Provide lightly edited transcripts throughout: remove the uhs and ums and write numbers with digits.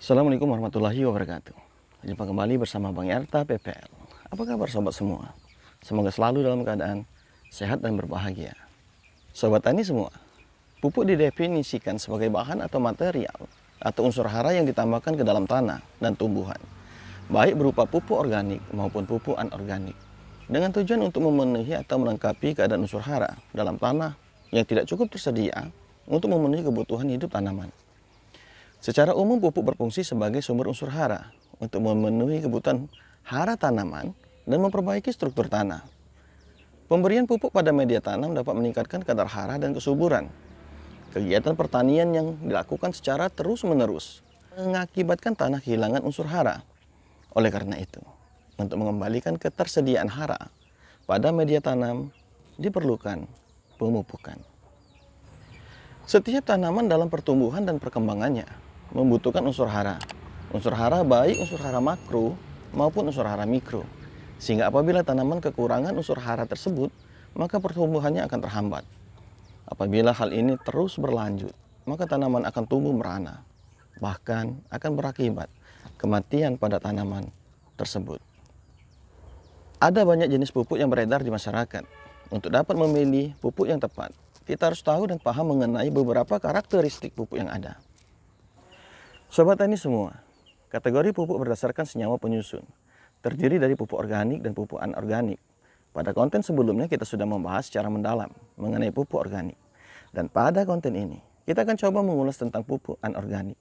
Assalamualaikum warahmatullahi wabarakatuh. Jumpa kembali bersama Bang Yarta PPL. Apa kabar sobat semua? Semoga selalu dalam keadaan sehat dan berbahagia. Sobat tani semua, pupuk didefinisikan sebagai bahan atau material atau unsur hara yang ditambahkan ke dalam tanah dan tumbuhan, baik berupa pupuk organik maupun pupuk anorganik, dengan tujuan untuk memenuhi atau melengkapi keadaan unsur hara dalam tanah yang tidak cukup tersedia untuk memenuhi kebutuhan hidup tanaman. Secara umum pupuk berfungsi sebagai sumber unsur hara untuk memenuhi kebutuhan hara tanaman dan memperbaiki struktur tanah. Pemberian pupuk pada media tanam dapat meningkatkan kadar hara dan kesuburan. Kegiatan pertanian yang dilakukan secara terus-menerus mengakibatkan tanah kehilangan unsur hara. Oleh karena itu, untuk mengembalikan ketersediaan hara pada media tanam diperlukan pemupukan. Setiap tanaman dalam pertumbuhan dan perkembangannya membutuhkan unsur hara. Unsur hara baik unsur hara makro maupun unsur hara mikro. Sehingga apabila tanaman kekurangan unsur hara tersebut, maka pertumbuhannya akan terhambat. Apabila hal ini terus berlanjut, maka tanaman akan tumbuh merana. Bahkan akan berakibat kematian pada tanaman tersebut. Ada banyak jenis pupuk yang beredar di masyarakat. Untuk dapat memilih pupuk yang tepat, kita harus tahu dan paham mengenai beberapa karakteristik pupuk yang ada. Sobat tani semua, kategori pupuk berdasarkan senyawa penyusun, terdiri dari pupuk organik dan pupuk anorganik. Pada konten sebelumnya kita sudah membahas secara mendalam mengenai pupuk organik. Dan pada konten ini, kita akan coba mengulas tentang pupuk anorganik,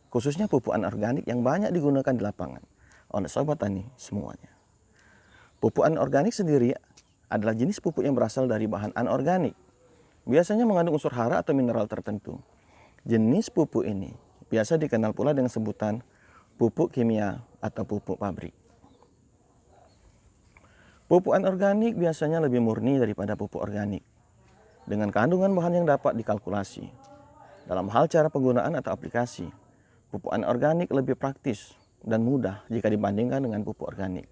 khususnya pupuk anorganik yang banyak digunakan di lapangan oleh sobat tani semuanya. Pupuk anorganik sendiri adalah jenis pupuk yang berasal dari bahan anorganik. Biasanya mengandung unsur hara atau mineral tertentu. Jenis pupuk ini biasa dikenal pula dengan sebutan pupuk kimia atau pupuk pabrik. Pupuk anorganik biasanya lebih murni daripada pupuk organik, dengan kandungan bahan yang dapat dikalkulasi. Dalam hal cara penggunaan atau aplikasi, pupuk anorganik lebih praktis dan mudah jika dibandingkan dengan pupuk organik.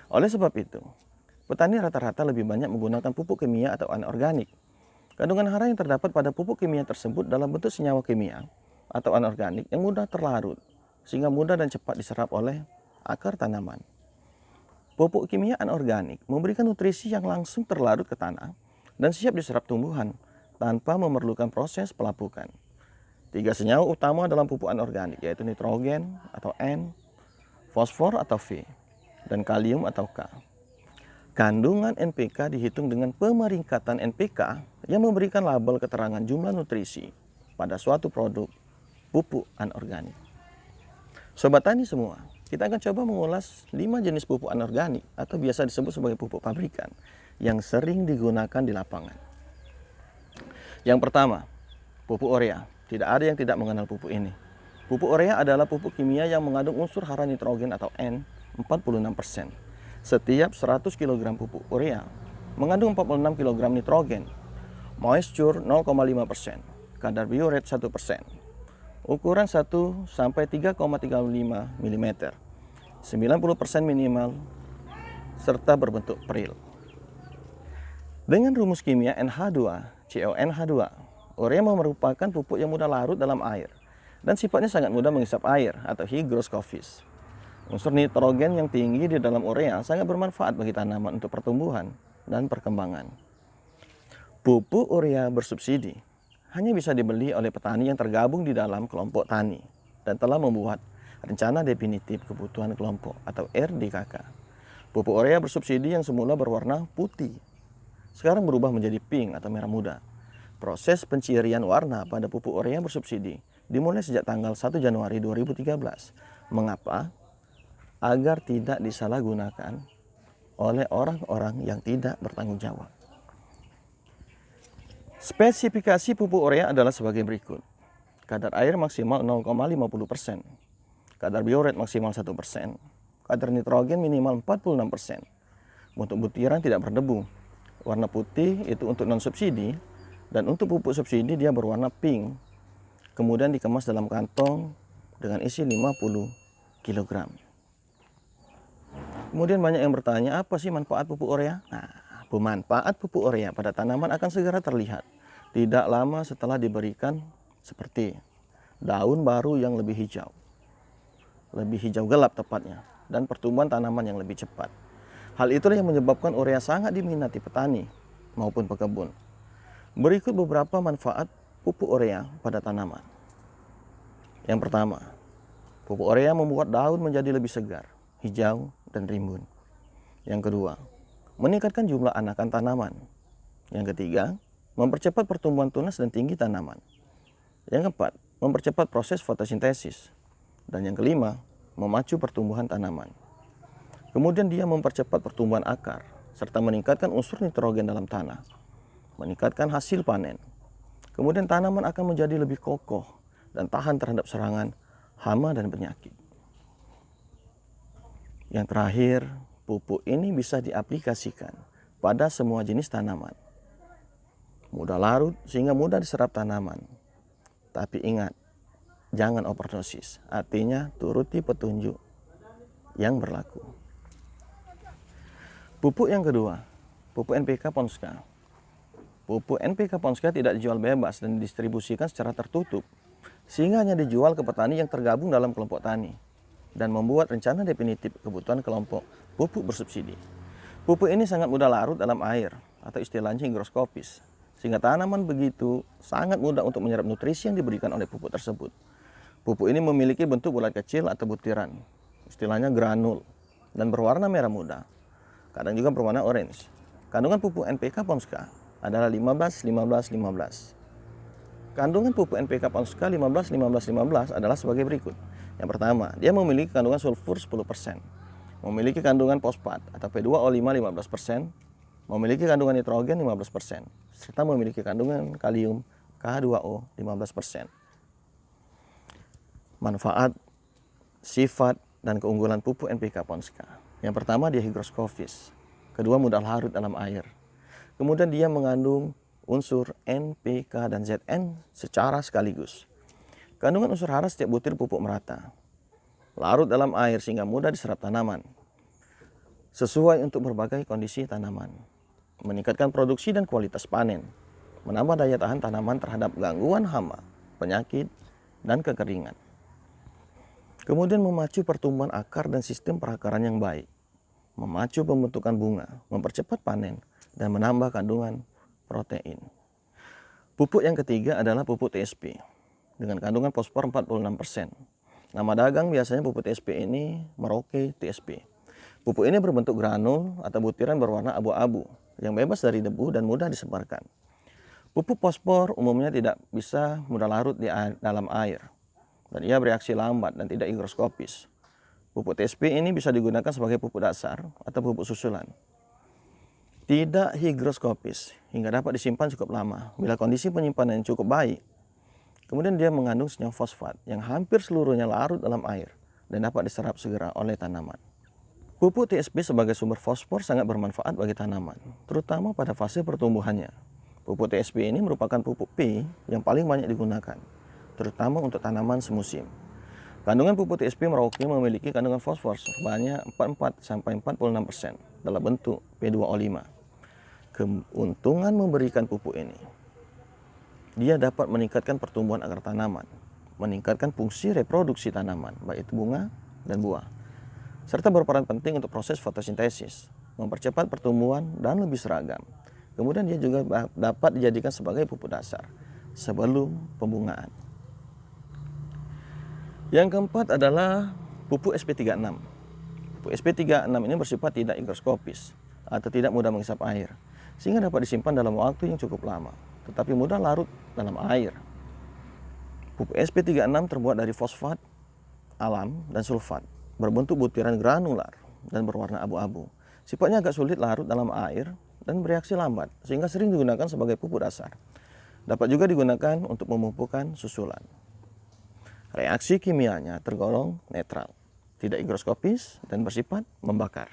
Oleh sebab itu, petani rata-rata lebih banyak menggunakan pupuk kimia atau anorganik. Kandungan hara yang terdapat pada pupuk kimia tersebut dalam bentuk senyawa kimia atau anorganik yang mudah terlarut, sehingga mudah dan cepat diserap oleh akar tanaman. Pupuk kimia anorganik memberikan nutrisi yang langsung terlarut ke tanah dan siap diserap tumbuhan tanpa memerlukan proses pelapukan. 3 senyawa utama dalam pupuk anorganik yaitu nitrogen atau N, fosfor atau V, dan kalium atau K. Kandungan NPK dihitung dengan pemeringkatan NPK yang memberikan label keterangan jumlah nutrisi pada suatu produk pupuk anorganik. Sobat tani semua, kita akan coba mengulas 5 jenis pupuk anorganik atau biasa disebut sebagai pupuk pabrikan yang sering digunakan di lapangan. Yang pertama, pupuk urea. Tidak ada yang tidak mengenal pupuk ini. Pupuk urea adalah pupuk kimia yang mengandung unsur hara nitrogen atau N 46%. Setiap 100 kg pupuk urea mengandung 46 kg nitrogen, moisture 0,5%, kadar bioret 1%. Ukuran 1 sampai 3,35 mm, 90% minimal, serta berbentuk peril. Dengan rumus kimia NH2, CONH2, urea merupakan pupuk yang mudah larut dalam air dan sifatnya sangat mudah menghisap air atau hygroscopis. Unsur nitrogen yang tinggi di dalam urea sangat bermanfaat bagi tanaman untuk pertumbuhan dan perkembangan. Pupuk urea bersubsidi hanya bisa dibeli oleh petani yang tergabung di dalam kelompok tani dan telah membuat rencana definitif kebutuhan kelompok atau RDKK. Pupuk urea bersubsidi yang semula berwarna putih sekarang berubah menjadi pink atau merah muda. Proses pencirian warna pada pupuk urea bersubsidi dimulai sejak tanggal 1 Januari 2013. Mengapa? Agar tidak disalahgunakan oleh orang-orang yang tidak bertanggung jawab. Spesifikasi pupuk urea adalah sebagai berikut. Kadar air maksimal 0,50%, kadar bioret maksimal 1%, kadar nitrogen minimal 46%. Untuk butiran tidak berdebu. Warna putih itu untuk non-subsidi, dan untuk pupuk subsidi dia berwarna pink. Kemudian dikemas dalam kantong dengan isi 50 kg. Kemudian banyak yang bertanya, apa sih manfaat pupuk urea? Nah, manfaat pupuk urea pada tanaman akan segera terlihat tidak lama setelah diberikan, seperti daun baru yang lebih hijau, lebih hijau gelap tepatnya, dan pertumbuhan tanaman yang lebih cepat. Hal itulah yang menyebabkan urea sangat diminati petani maupun pekebun. Berikut beberapa manfaat pupuk urea pada tanaman. Yang pertama, pupuk urea membuat daun menjadi lebih segar, hijau, dan rimbun. Yang kedua, meningkatkan jumlah anakan tanaman. Yang ketiga, mempercepat pertumbuhan tunas dan tinggi tanaman. Yang keempat, mempercepat proses fotosintesis. Dan yang kelima, memacu pertumbuhan tanaman. Kemudian dia mempercepat pertumbuhan akar, serta meningkatkan unsur nitrogen dalam tanah, meningkatkan hasil panen. Kemudian tanaman akan menjadi lebih kokoh dan tahan terhadap serangan hama dan penyakit. Yang terakhir, pupuk ini bisa diaplikasikan pada semua jenis tanaman. Mudah larut sehingga mudah diserap tanaman. Tapi ingat, jangan overdosis, artinya turuti petunjuk yang berlaku. Pupuk yang kedua, pupuk NPK Ponska. Pupuk NPK Ponska tidak dijual bebas dan didistribusikan secara tertutup, sehingga hanya dijual ke petani yang tergabung dalam kelompok tani dan membuat rencana definitif kebutuhan kelompok pupuk bersubsidi. Pupuk ini sangat mudah larut dalam air atau istilahnya higroskopis, sehingga tanaman begitu sangat mudah untuk menyerap nutrisi yang diberikan oleh pupuk tersebut. Pupuk ini memiliki bentuk bulat kecil atau butiran, istilahnya granul, dan berwarna merah muda. Kadang juga berwarna orange. Kandungan pupuk NPK Ponska adalah 15-15-15. Kandungan pupuk NPK Ponska 15-15-15 adalah sebagai berikut. Yang pertama, dia memiliki kandungan sulfur 10%, memiliki kandungan fosfat atau P2O5 15%, memiliki kandungan nitrogen 15%, serta memiliki kandungan kalium K2O 15%. Manfaat, sifat, dan keunggulan pupuk NPK Ponska. Yang pertama, dia higroskopis. Kedua, mudah larut dalam air. Kemudian dia mengandung unsur N, P, K, dan Zn secara sekaligus. Kandungan unsur hara setiap butir pupuk merata. Larut dalam air sehingga mudah diserap tanaman. Sesuai untuk berbagai kondisi tanaman. Meningkatkan produksi dan kualitas panen. Menambah daya tahan tanaman terhadap gangguan hama, penyakit, dan kekeringan. Kemudian memacu pertumbuhan akar dan sistem perakaran yang baik. Memacu pembentukan bunga, mempercepat panen, dan menambah kandungan protein. Pupuk yang ketiga adalah pupuk TSP dengan kandungan fosfor 46%. Nama dagang biasanya pupuk TSP ini Merauke TSP. Pupuk ini berbentuk granul atau butiran berwarna abu-abu yang bebas dari debu dan mudah disebarkan. Pupuk fosfor umumnya tidak bisa mudah larut di dalam air, dan ia bereaksi lambat dan tidak higroskopis. Pupuk TSP ini bisa digunakan sebagai pupuk dasar atau pupuk susulan. Tidak higroskopis hingga dapat disimpan cukup lama bila kondisi penyimpanan yang cukup baik. Kemudian dia mengandung senyawa fosfat yang hampir seluruhnya larut dalam air dan dapat diserap segera oleh tanaman. Pupuk TSP sebagai sumber fosfor sangat bermanfaat bagi tanaman, terutama pada fase pertumbuhannya. Pupuk TSP ini merupakan pupuk P yang paling banyak digunakan, terutama untuk tanaman semusim. Kandungan pupuk TSP Merauke memiliki kandungan fosfor sebanyak 44-46% dalam bentuk P2O5. Keuntungan memberikan pupuk ini, dia dapat meningkatkan pertumbuhan akar tanaman, meningkatkan fungsi reproduksi tanaman, baik itu bunga dan buah, serta berperan penting untuk proses fotosintesis, mempercepat pertumbuhan dan lebih seragam. Kemudian dia juga dapat dijadikan sebagai pupuk dasar sebelum pembungaan. Yang keempat adalah pupuk SP36. Pupuk SP36 ini bersifat tidak higroskopis atau tidak mudah menghisap air, sehingga dapat disimpan dalam waktu yang cukup lama, tetapi mudah larut dalam air. Pupuk SP36 terbuat dari fosfat alam dan sulfat, berbentuk butiran granular dan berwarna abu-abu. Sifatnya agak sulit larut dalam air dan bereaksi lambat, sehingga sering digunakan sebagai pupuk dasar. Dapat juga digunakan untuk memupukkan susulan. Reaksi kimianya tergolong netral, tidak higroskopis, dan bersifat membakar.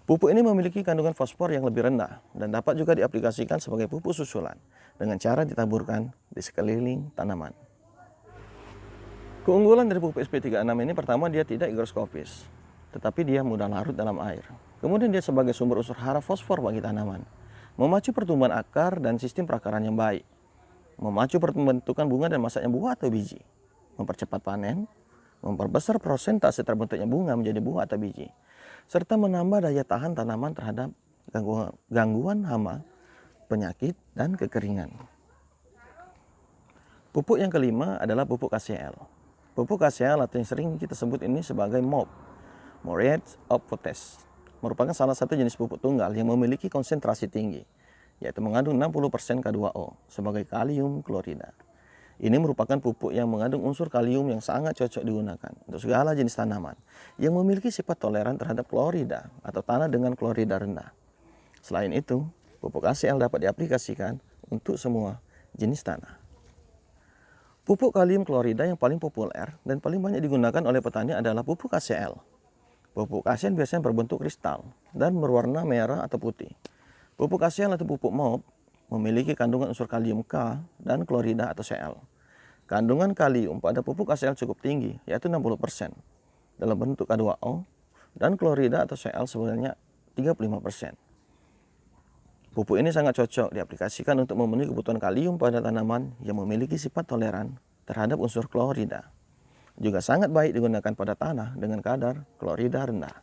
Pupuk ini memiliki kandungan fosfor yang lebih rendah dan dapat juga diaplikasikan sebagai pupuk susulan dengan cara ditaburkan di sekeliling tanaman. Keunggulan dari pupuk SP36 ini pertama, dia tidak higroskopis, tetapi dia mudah larut dalam air. Kemudian dia sebagai sumber unsur hara fosfor bagi tanaman, memacu pertumbuhan akar dan sistem perakaran yang baik, memacu pembentukan bunga dan masaknya buah atau biji, mempercepat panen, memperbesar persentase terbentuknya bunga menjadi buah atau biji, serta menambah daya tahan tanaman terhadap gangguan hama, penyakit, dan kekeringan. Pupuk yang kelima adalah pupuk KCl. Pupuk KCl atau yang sering kita sebut ini sebagai MOP, Muriate of Potash, merupakan salah satu jenis pupuk tunggal yang memiliki konsentrasi tinggi, yaitu mengandung 60% K2O sebagai kalium klorida. Ini merupakan pupuk yang mengandung unsur kalium yang sangat cocok digunakan untuk segala jenis tanaman yang memiliki sifat toleran terhadap klorida atau tanah dengan klorida rendah. Selain itu, pupuk KCl dapat diaplikasikan untuk semua jenis tanah. Pupuk kalium klorida yang paling populer dan paling banyak digunakan oleh petani adalah pupuk KCl. Pupuk KCl biasanya berbentuk kristal dan berwarna merah atau putih. Pupuk KCl atau pupuk MOP memiliki kandungan unsur kalium K dan klorida atau Cl. Kandungan kalium pada pupuk KCl cukup tinggi, yaitu 60% dalam bentuk K2O, dan klorida atau Cl sebenarnya 35%. Pupuk ini sangat cocok diaplikasikan untuk memenuhi kebutuhan kalium pada tanaman yang memiliki sifat toleran terhadap unsur klorida. Juga sangat baik digunakan pada tanah dengan kadar klorida rendah.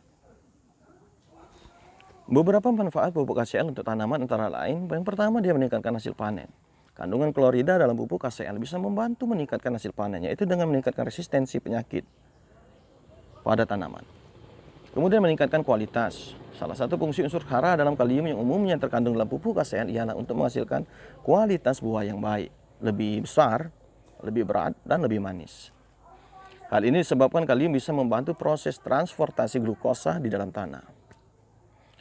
Beberapa manfaat pupuk KCl untuk tanaman antara lain, yang pertama dia meningkatkan hasil panen. Kandungan klorida dalam pupuk KCl bisa membantu meningkatkan hasil panen, yaitu dengan meningkatkan resistensi penyakit pada tanaman. Kemudian meningkatkan kualitas. Salah satu fungsi unsur hara dalam kalium yang umumnya terkandung dalam pupuk KCl ialah untuk menghasilkan kualitas buah yang baik, lebih besar, lebih berat, dan lebih manis. Hal ini disebabkan kalium bisa membantu proses transportasi glukosa di dalam tanah.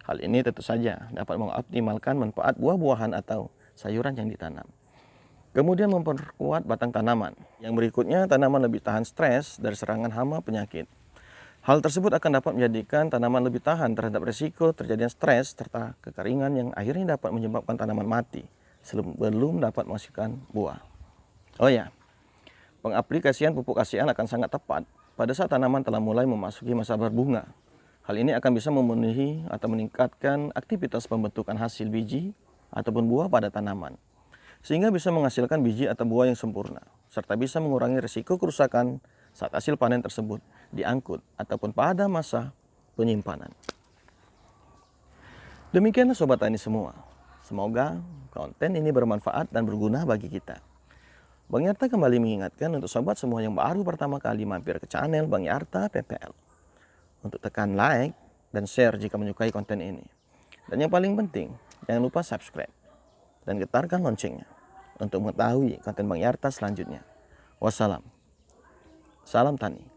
Hal ini tentu saja dapat mengoptimalkan manfaat buah-buahan atau sayuran yang ditanam. Kemudian memperkuat batang tanaman. Yang berikutnya, tanaman lebih tahan stres dari serangan hama penyakit. Hal tersebut akan dapat menjadikan tanaman lebih tahan terhadap risiko terjadinya stres serta kekeringan yang akhirnya dapat menyebabkan tanaman mati sebelum dapat menghasilkan buah. Oh ya, pengaplikasian pupuk KCl akan sangat tepat pada saat tanaman telah mulai memasuki masa berbunga. Hal ini akan bisa memenuhi atau meningkatkan aktivitas pembentukan hasil biji ataupun buah pada tanaman, sehingga bisa menghasilkan biji atau buah yang sempurna, serta bisa mengurangi risiko kerusakan saat hasil panen tersebut diangkut ataupun pada masa penyimpanan. Demikianlah Sobat Tani semua. Semoga konten ini bermanfaat dan berguna bagi kita. Bang Yarta kembali mengingatkan untuk sobat semua yang baru pertama kali mampir ke channel Bang Yarta PPL, untuk tekan like dan share jika menyukai konten ini. Dan yang paling penting, jangan lupa subscribe dan getarkan loncengnya untuk mengetahui konten Bang Yarta selanjutnya. Wassalam. Salam Tani.